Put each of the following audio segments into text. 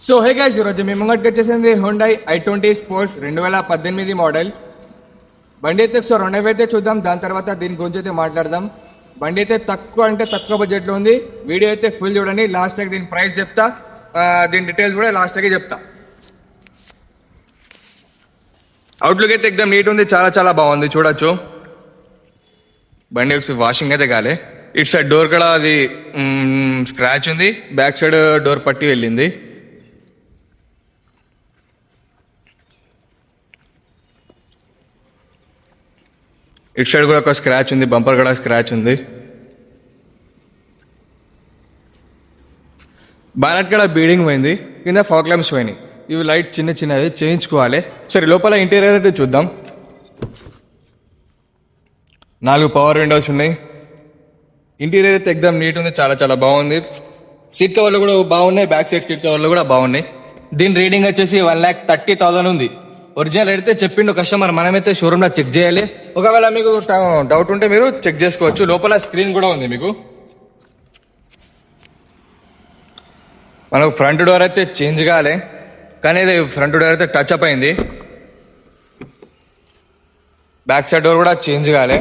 So hey guys, ఈరోజు మీ ముంగటికి వచ్చేసింది Hyundai i20 sports 2018 model. బండి అయితే ఒకసారి రెండు అయితే చూద్దాం, దాని తర్వాత దీని గురించి అయితే మాట్లాడదాం. బండి అయితే తక్కువ అంటే తక్కువ బడ్జెట్లో ఉంది. వీడియో అయితే ఫుల్ చూడండి, లాస్ట్ దీని ప్రైస్ చెప్తా, దీని డీటెయిల్స్ కూడా లాస్ట్ చెప్తా. అవుట్లుక్ అయితే ఎక్దమ్ నీట్ ఉంది, చాలా చాలా బాగుంది, చూడొచ్చు. బండి ఒకసారి వాషింగ్ అయితే కాలే. ఇటు సైడ్ డోర్ కూడా అది స్క్రాచ్ ఉంది, బ్యాక్ సైడ్ డోర్ పట్టి వెళ్ళింది. ఇటు సైడ్ కూడా ఒక స్క్రాచ్ ఉంది, బంపర్ కూడా స్క్రాచ్ ఉంది. బానెట్ కూడా బీడింగ్ పోయింది, కింద ఫాగ్ ల్యాంప్స్ పోయినాయి. ఇవి లైట్ చిన్న చిన్నవి చేయించుకోవాలి. సరే లోపల ఇంటీరియర్ అయితే చూద్దాం. 4 పవర్ విండోస్ ఉన్నాయి. ఇంటీరియర్ అయితే ఎక్దమ్ నీట్ ఉంది, చాలా చాలా బాగుంది. సీట్ కవర్లు కూడా బాగున్నాయి, బ్యాక్ సైడ్ సీట్ కవర్లు కూడా బాగున్నాయి. దీని రీడింగ్ వచ్చేసి 1,30,000 ఉంది. ఒరిజినల్ అయితే చెప్పిండు కస్టమర్, మనమైతే షోరూమ్లో చెక్ చేయాలి. ఒకవేళ మీకు డౌట్ ఉంటే మీరు చెక్ చేసుకోవచ్చు. లోపల స్క్రీన్ కూడా ఉంది మీకు. మనకు ఫ్రంట్ డోర్ అయితే చేంజ్ కాలే, కానీ ఇది ఫ్రంట్ డోర్ అయితే టచ్ అప్ అయింది. బ్యాక్ సైడ్ డోర్ కూడా చేంజ్ కాలే.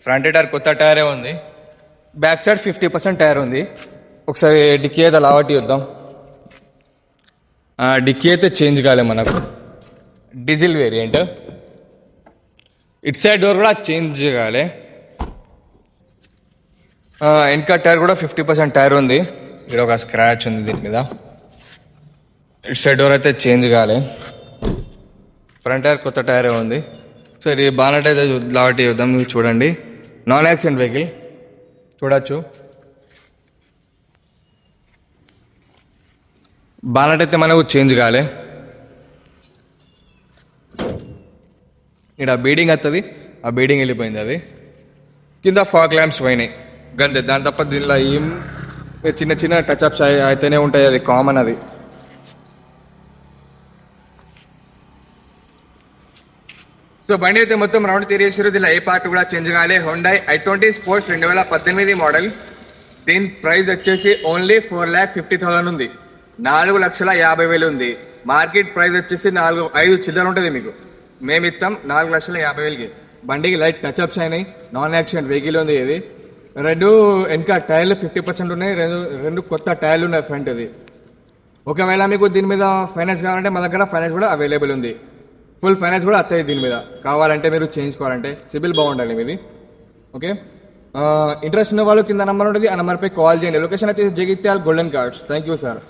ఫ్రంట్ టైర్ కొత్త టైరే ఉంది, బ్యాక్ సైడ్ 50% టైర్ ఉంది. ఒకసారి డిక్కీ అయితే లావట్టి చూద్దాం. డిక్కీ అయితే చేంజ్ కాలే మనకు, diesel variant. It side door కూడా చేంజ్ కాలే. వెనక టైర్ కూడా 50% టైర్ ఉంది. ఇక్కడ ఒక స్క్రాచ్ ఉంది దీని మీద. ఇట్ సైడ్ డోర్ అయితే చేంజ్ కాలే, ఫ్రంట్ టైర్ కొత్త టైరే ఉంది. సరే బానెట్ అయితే లావట్టి చూద్దాం. మీరు చూడండి, నాన్ యాక్సిడెంట్ వెహికల్ చూడొచ్చు. బానెట్ అయితే మనకు చేంజ్ కాలే. ఇక్కడ బీడింగ్ వస్తుంది, ఆ బీడింగ్ వెళ్ళిపోయింది. అది కింద ఫాగ్ ల్యాంప్స్ పోయినాయి గంతే. దాని తప్ప దీనిలో ఏం చిన్న చిన్న టచ్అప్స్ అయితేనే ఉంటాయి, అది కామన్. అది సో బండి అయితే మొత్తం రౌండ్ తిరిగేసారు. దీనిలో ఏ పార్ట్ కూడా చేంజ్ కాలే. Hyundai i20 sports 2018 model. దీని ప్రైస్ వచ్చేసి ఓన్లీ 4,50,000 ఉంది. 4,50,000 ఉంది. మార్కెట్ ప్రైస్ వచ్చేసి 5 చిల్లర ఉంటుంది మీకు. మేము ఇస్తాం 4,50,000కి. బండికి లైట్ టచ్అప్స్ అయినాయి, నాన్ యాక్సిడెంట్ వెహికల్ ఉంది. ఇది రెండు వెనక టైర్లు 50% ఉన్నాయి, రెండు కొత్త టైర్లు ఉన్నాయి ఫ్రంట్. ఇది ఒకవేళ మీకు దీని మీద ఫైనాన్స్ కావాలంటే మా దగ్గర ఫైనాన్స్ కూడా అవైలబుల్ ఉంది. ఫుల్ ఫైనాన్స్ కూడా వస్తాయి దీని మీద. కావాలంటే మీరు చేయించుకోవాలంటే సిబిల్ బాగుండాలి మీది. ఓకే, ఇంట్రెస్ట్ ఉన్న వాళ్ళు కింద నెంబర్ ఉంటుంది, ఆ నెంబర్పై కాల్ చేయండి. లొకేషన్ వచ్చేసి Jagtial golden cards. Thank you sir.